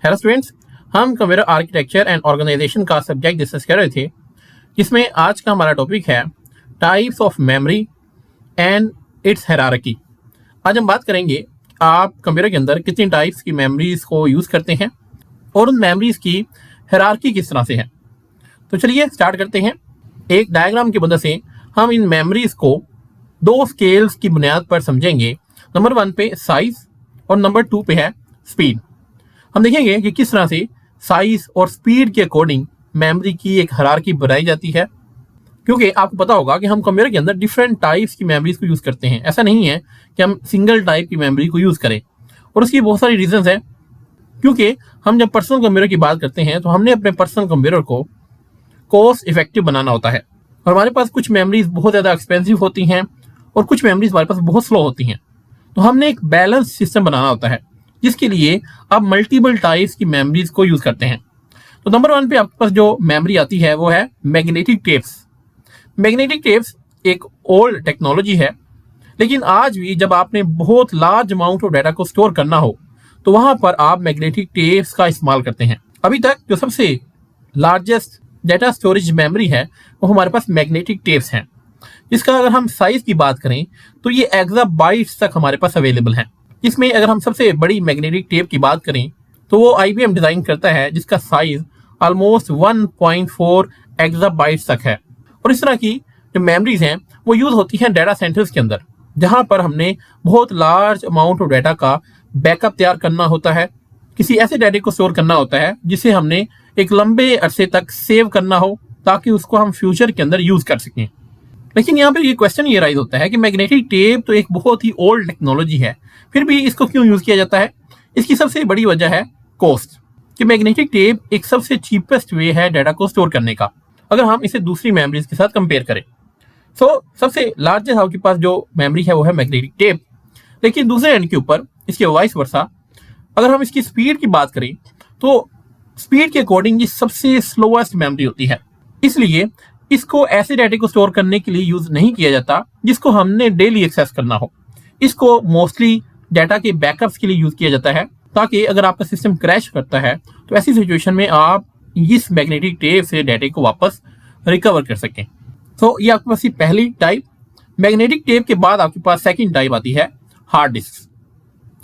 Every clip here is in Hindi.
हेलो स्टूडेंट्स, हम कंप्यूटर आर्किटेक्चर एंड ऑर्गेनाइजेशन का सब्जेक्ट डिस्कस कर रहे थे, जिसमें आज का हमारा टॉपिक है types of memory and it's hierarchy. आज हम बात करेंगे आप कंप्यूटर के अंदर कितनी टाइप्स की मेमोरीज को यूज़ करते हैं और उन मेमोरीज की हायरार्की किस तरह से है। तो चलिए स्टार्ट करते हैं। एक डायग्राम की मदद से हम इन मेमोरीज को दो स्केल्स की बुनियाद पर समझेंगे। नंबर 1 पे साइज और नंबर 2 पे है स्पीड। हम देखेंगे कि किस तरह से साइज और स्पीड के अकॉर्डिंग मेमोरी की एक हायरार्की बनाई जाती है, क्योंकि आपको पता होगा कि हम कंप्यूटर के अंदर डिफरेंट टाइप्स की मेमोरीज को यूज़ करते हैं। ऐसा नहीं है कि हम सिंगल टाइप की मेमोरी को यूज़ करें, और उसकी बहुत सारी रीजंस हैं। क्योंकि हम जब पर्सनल कंप्यूटर की बात करते हैं तो हमने अपने पर्सनल कंप्यूटर को कॉस्ट इफेक्टिव बनाना होता है, और हमारे पास कुछ मेमोरीज बहुत ज़्यादा एक्सपेंसिव होती हैं और कुछ मेमोरीज हमारे पास बहुत स्लो होती हैं। तो हमने एक बैलेंस सिस्टम बनाना होता है, जिसके लिए आप मल्टीपल टाइप्स की मेमोरीज को यूज़ करते हैं। तो नंबर 1 पे आपके पास जो मेमोरी आती है वो है मैग्नेटिक टेप्स। मैग्नेटिक टेप्स एक ओल्ड टेक्नोलॉजी है, लेकिन आज भी जब आपने बहुत लार्ज अमाउंट ऑफ डाटा को स्टोर करना हो तो वहां पर आप मैग्नेटिक टेप्स का इस्तेमाल करते हैं। अभी तक जो सबसे लार्जेस्ट डाटा स्टोरेज मेमोरी है वो हमारे पास मैग्नेटिक टेप्स हैं। इसका अगर हम साइज की बात करें तो ये एक्साबाइट्स तक हमारे पास अवेलेबल हैं। इसमें अगर हम सबसे बड़ी मैग्नेटिक टेप की बात करें तो वो IBM डिजाइन करता है, जिसका साइज ऑलमोस्ट 1.4 एक्साबाइट्स तक है। और इस तरह की जो मेमोरीज हैं वो यूज होती हैं डाटा सेंटर्स के अंदर, जहां पर हमने बहुत लार्ज अमाउंट ऑफ डाटा का बैकअप तैयार करना होता है, किसी ऐसे डाटा को स्टोर करना होता है जिसे हमने एक लंबे अरसे तक सेव करना हो ताकि उसको हम फ्यूचर के अंदर यूज कर सकें। लेकिन यहाँ पे ये क्वेश्चन ये राइज होता है कि मैग्नेटिक टेप तो एक बहुत ही ओल्ड टेक्नोलॉजी है, फिर भी इसको क्यों यूज किया जाता है। इसकी सबसे बड़ी वजह है कॉस्ट, कि मैग्नेटिक टेप एक सबसे चीपेस्ट वे है डाटा को स्टोर करने का, अगर हम इसे दूसरी मेमोरीज के साथ कंपेयर करें। सबसे लार्जेस्ट आपके पास जो मेमोरी है वो है मैग्नेटिक टेप। लेकिन दूसरे एंड के ऊपर इसके वाइस वर्सा, अगर हम इसकी स्पीड की बात करें तो स्पीड के अकॉर्डिंग ये सबसे स्लोएस्ट मेमोरी होती है। इसलिए इसको ऐसे डाटा को स्टोर करने के लिए यूज नहीं किया जाता जिसको हमने डेली एक्सेस करना हो। इसको मोस्टली डाटा के बैकअप्स के लिए यूज किया जाता है, ताकि अगर आपका सिस्टम क्रैश करता है तो ऐसी सिचुएशन में आप इस मैग्नेटिक टेप से डाटा को वापस रिकवर कर सकें। ये आपके पास पहली टाइप। मैग्नेटिक टेप के बाद आपके पास सेकंड टाइप आती है हार्ड डिस्क।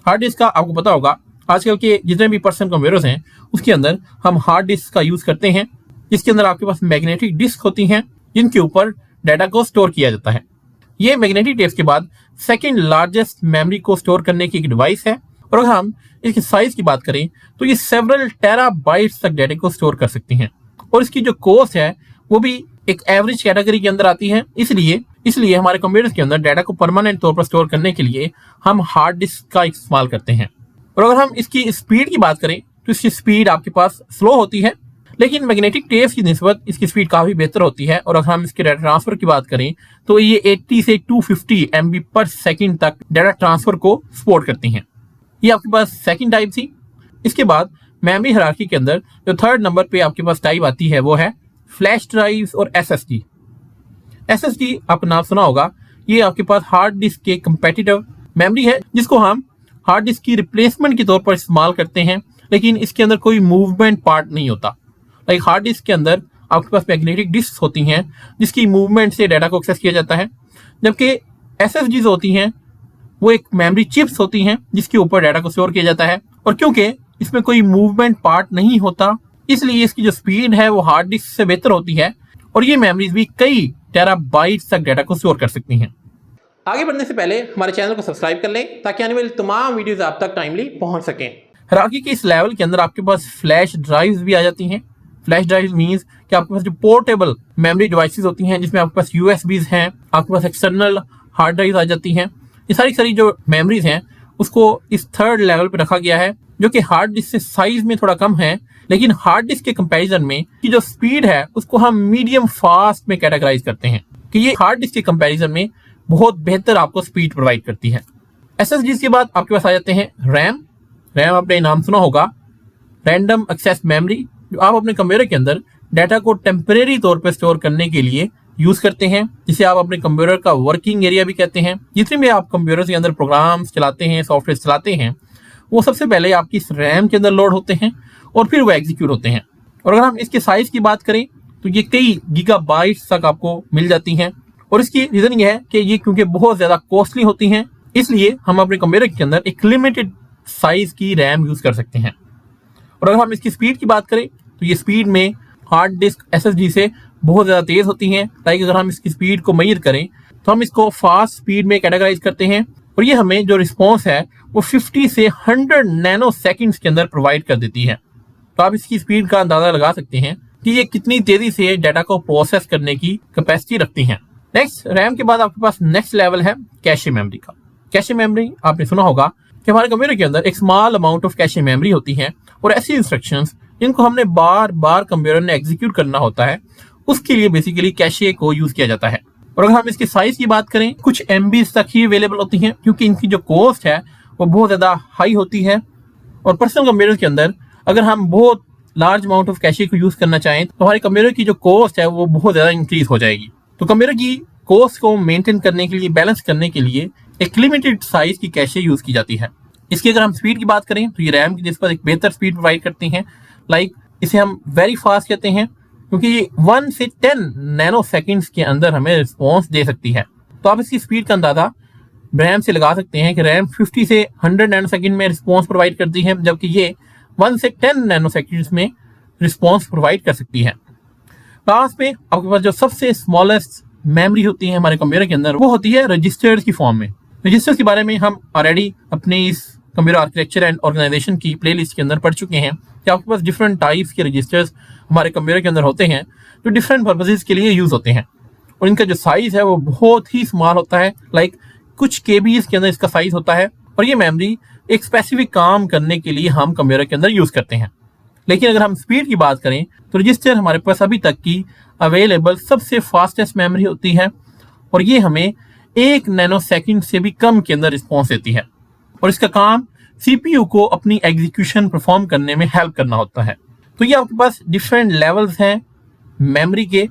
हार्ड डिस्क का आपको पता होगा, आजकल के जितने भी पर्सनल कंप्यूटर्स हैं उसके अंदर हम हार्ड डिस्क का यूज करते हैं, जिसके अंदर आपके पास मैग्नेटिक डिस्क होती हैं जिनके ऊपर डाटा को स्टोर किया जाता है। ये मैग्नेटिक टेप्स के बाद सेकंड लार्जेस्ट मेमोरी को स्टोर करने की एक डिवाइस है, और अगर हम इसकी साइज की बात करें तो ये सेवरल टेराबाइट्स तक डाटा को स्टोर कर सकती हैं। और इसकी जो कॉस्ट है वो भी एक एवरेज कैटेगरी के अंदर आती है। इसलिए हमारे कंप्यूटर्स के अंदर डाटा को परमानेंट तौर पर स्टोर करने के लिए हम हार्ड डिस्क का इस्तेमाल करते हैं। और अगर हम इसकी स्पीड की बात करें तो इसकी स्पीड आपके पास स्लो होती है, लेकिन मैग्नेटिक टेप्स की निस्बत इसकी स्पीड काफी बेहतर होती है। और अगर हम इसके डाटा ट्रांसफर की बात करें तो ये 80 से 250 MB पर सेकंड तक डाटा ट्रांसफर को सपोर्ट करती हैं। ये आपके पास सेकंड टाइप थी। इसके बाद मेमोरी हायरार्की के अंदर जो थर्ड नंबर पे आपके पास टाइप आती है वो है फ्लैश ड्राइव्स और SSD। SSD आपका नाम सुना होगा, ये आपके पास हार्ड डिस्क के कंपेटिटिव मेमोरी है, जिसको हम हार्ड डिस्क की रिप्लेसमेंट के तौर पर इस्तेमाल करते हैं, लेकिन इसके अंदर कोई मूवमेंट पार्ट नहीं होता। लाइक हार्ड डिस्क के अंदर आपके पास मैग्नेटिक डिस्क होती हैं जिसकी मूवमेंट से डाटा को एक्सेस किया जाता है, जबकि SSDs होती हैं वो एक मेमोरी चिप्स होती हैं जिसके ऊपर डाटा को स्टोर किया जाता है। और क्योंकि इसमें कोई मूवमेंट पार्ट नहीं होता, इसलिए इसकी जो स्पीड है वो हार्ड डिस्क से बेहतर होती है, और ये मेमोरीज भी कई टेराबाइट्स तक डाटा को स्टोर कर सकती हैं। आगे बढ़ने से पहले हमारे चैनल को सब्सक्राइब कर लें ताकि आने वाली तमाम वीडियोस आप तक टाइमली पहुंच सकें। हायरार्की के इस लेवल के अंदर आपके पास फ्लैश ड्राइव्स भी आ जाती हैं। फ्लैश ड्राइव मींस कि आपके पास जो पोर्टेबल मेमोरी डिवाइसेस होती हैं, जिसमें आपके पास USBs हैं, आपके पास एक्सटर्नल हार्ड ड्राइव आ जाती हैं। ये सारी जो मेमोरीज हैं उसको इस थर्ड लेवल पे रखा गया है, जो कि हार्ड डिस्क से साइज में थोड़ा कम है, लेकिन हार्ड डिस्क के कंपैरिजन में की जो स्पीड है उसको हम मीडियम फास्ट में कैटेगराइज करते हैं, कि ये हार्ड डिस्क के कंपैरिजन में बहुत बेहतर आपको स्पीड प्रोवाइड करती है। SSDs के बाद आपके पास आ जाते हैं रैम आपने नाम सुना होगा, रैंडम एक्सेस मेमोरी, जो आप अपने कंप्यूटर के अंदर डाटा को टेम्परेरी तौर पर स्टोर करने के लिए यूज करते हैं, जिसे आप अपने कंप्यूटर का वर्किंग एरिया भी कहते हैं। जितने भी आप कंप्यूटर के अंदर प्रोग्राम्स चलाते हैं, सॉफ्टवेयर चलाते हैं, वो सबसे पहले आपकी इस रैम के अंदर लोड होते हैं, और फिर वो एग्जीक्यूट होते हैं। और अगर हम इसके साइज की बात करें तो ये कई गीगाबाइट्स तक आपको मिल जाती हैं। और इसकी रीजन ये है कि ये क्योंकि बहुत ज्यादा कॉस्टली होती हैं, इसलिए हम अपने कंप्यूटर के अंदर एक लिमिटेड साइज की रैम यूज कर सकते हैं। और अगर हम इसकी स्पीड की बात करें तो ये स्पीड में हार्ड डिस्क SSD से बहुत ज़्यादा तेज़ होती हैं। लाइक अगर हम इसकी स्पीड को मेजर करें तो हम इसको फास्ट स्पीड में कैटेगराइज करते हैं और ये हमें जो रिस्पॉन्स है वो 50 से 100 नैनो सेकेंड्स के अंदर प्रोवाइड कर देती है। तो आप इसकी स्पीड का अंदाजा लगा सकते हैं कि ये कितनी तेज़ी से डाटा को प्रोसेस करने की कैपेसिटी रखती हैं। नेक्स्ट, रैम के बाद आपके पास नेक्स्ट लेवल है कैशे मेमोरी का। कैशे मेमोरी आपने सुना होगा कि हमारे कंप्यूटर के अंदर एक small amount of cache memory होती है और ऐसी इंस्ट्रक्शंस जिनको हमने बार बार कंप्यूटर ने एग्जीक्यूट करना होता है, उसके लिए बेसिकली कैशे को यूज किया जाता है। और अगर हम इसके साइज की बात करें, कुछ MB तक ही अवेलेबल होती हैं क्योंकि इनकी जो कॉस्ट है वो बहुत ज़्यादा हाई होती है। और पर्सनल कंप्यूटर के अंदर अगर हम बहुत लार्ज अमाउंट ऑफ कैशे को यूज करना चाहें तो हमारे कंप्यूटर की जो कॉस्ट है वो बहुत ज़्यादा इंक्रीज हो जाएगी। तो कंप्यूटर की कॉस्ट को मेंटेन करने के लिए, बैलेंस करने के लिए एक लिमिटेड साइज की कैशे यूज की जाती है। इसकी अगर हम स्पीड की बात करें तो ये रैम की निस्बत एक बेहतर स्पीड प्रोवाइड करती हैं। लाइक इसे हम वेरी फास्ट कहते हैं क्योंकि ये 1 से 10 नैनो सेकेंड्स के अंदर हमें रिस्पॉन्स दे सकती है। तो आप इसकी स्पीड का अंदाजा रैम से लगा सकते हैं कि रैम 50 से 100 नैनो सेकेंड में रिस्पॉन्स प्रोवाइड करती है, जबकि ये 1 से 10 नैनो सेकेंड्स में रिस्पॉन्स प्रोवाइड कर सकती है। लास्ट में आपके पास जो सबसे स्मॉलेस्ट मेमोरी होती है हमारे कंप्यूटर के अंदर वो होती है रजिस्टर्स की फॉर्म में। रजिस्टर्स के बारे में हम ऑलरेडी अपने इस कंप्यूटर आर्किटेक्चर एंड ऑर्गेनाइजेशन की प्लेलिस्ट के अंदर पढ़ चुके हैं कि आपके पास डिफरेंट टाइप्स के रजिस्टर्स हमारे कंप्यूटर के अंदर होते हैं जो डिफरेंट पर्पसेस के लिए यूज होते हैं। और इनका जो साइज है वो बहुत ही स्मॉल होता है। लाइक कुछ KBs के अंदर इसका साइज होता है और ये मेमोरी एक स्पेसिफिक काम करने के लिए हम कंप्यूटर के अंदर यूज करते हैं। लेकिन अगर हम स्पीड की बात करें तो रजिस्टर हमारे पास अभी तक की अवेलेबल सबसे फास्टेस्ट मेमोरी होती है और ये हमें 1 नैनो सेकेंड से भी कम के अंदर रिस्पॉन्स देती है। और इसका काम CPU को अपनी एग्जीक्यूशन परफॉर्म करने में हेल्प करना होता है। तो ये आपके पास डिफरेंट लेवल्स हैं मेमोरी के,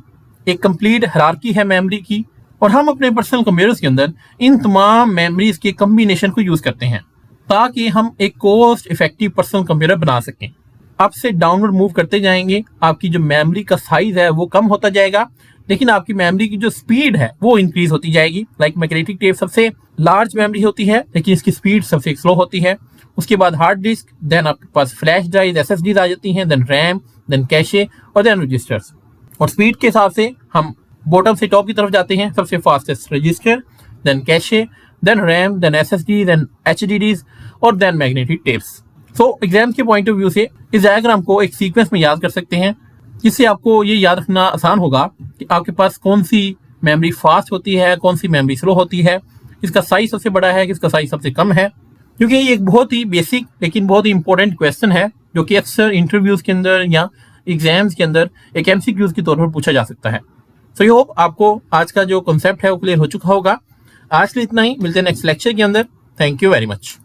एक कंप्लीट हायरार्की है मेमोरी की, और हम अपने पर्सनल कंप्यूटर्स के अंदर इन तमाम मेमोरीज के कम्बिनेशन को यूज करते हैं ताकि हम एक कॉस्ट इफेक्टिव पर्सनल कंप्यूटर बना सकें। अप से डाउनवर्ड मूव करते जाएंगे, आपकी जो मेमोरी का साइज है वो कम होता जाएगा, लेकिन आपकी मेमोरी की जो स्पीड है वो इंक्रीज होती जाएगी। लाइक मैग्नेटिक टेप सबसे लार्ज मेमोरी होती है लेकिन इसकी स्पीड सबसे स्लो होती है। उसके बाद हार्ड डिस्क, देन आपके पास फ्लैश ड्राइव SSD आ जाती हैं, देन रैम, देन कैशे और देन रजिस्टर्स। और स्पीड के हिसाब से हम बॉटम से टॉप की तरफ जाते हैं। सबसे fastest register, then cache, then RAM, then SSD, then HDDs और then magnetic tapes. So exam के पॉइंट ऑफ व्यू से इस डायग्राम को एक सीक्वेंस में याद कर सकते हैं, जिससे आपको ये याद रखना आसान होगा कि आपके पास कौन सी मेमोरी फास्ट होती है, कौन सी मेमोरी स्लो होती है, इसका साइज सबसे बड़ा है, किसका साइज सबसे कम है। क्योंकि ये एक बहुत ही बेसिक लेकिन बहुत ही इंपॉर्टेंट क्वेश्चन है जो कि अक्सर इंटरव्यूज के अंदर या एग्जाम्स के अंदर एक MCQs के तौर पर पूछा जा सकता है। सो ये होप आपको आज का जो कॉन्सेप्ट है वो क्लियर हो चुका होगा। आज के लिए इतना ही, मिलते हैं नेक्स्ट लेक्चर के अंदर। Thank you very much.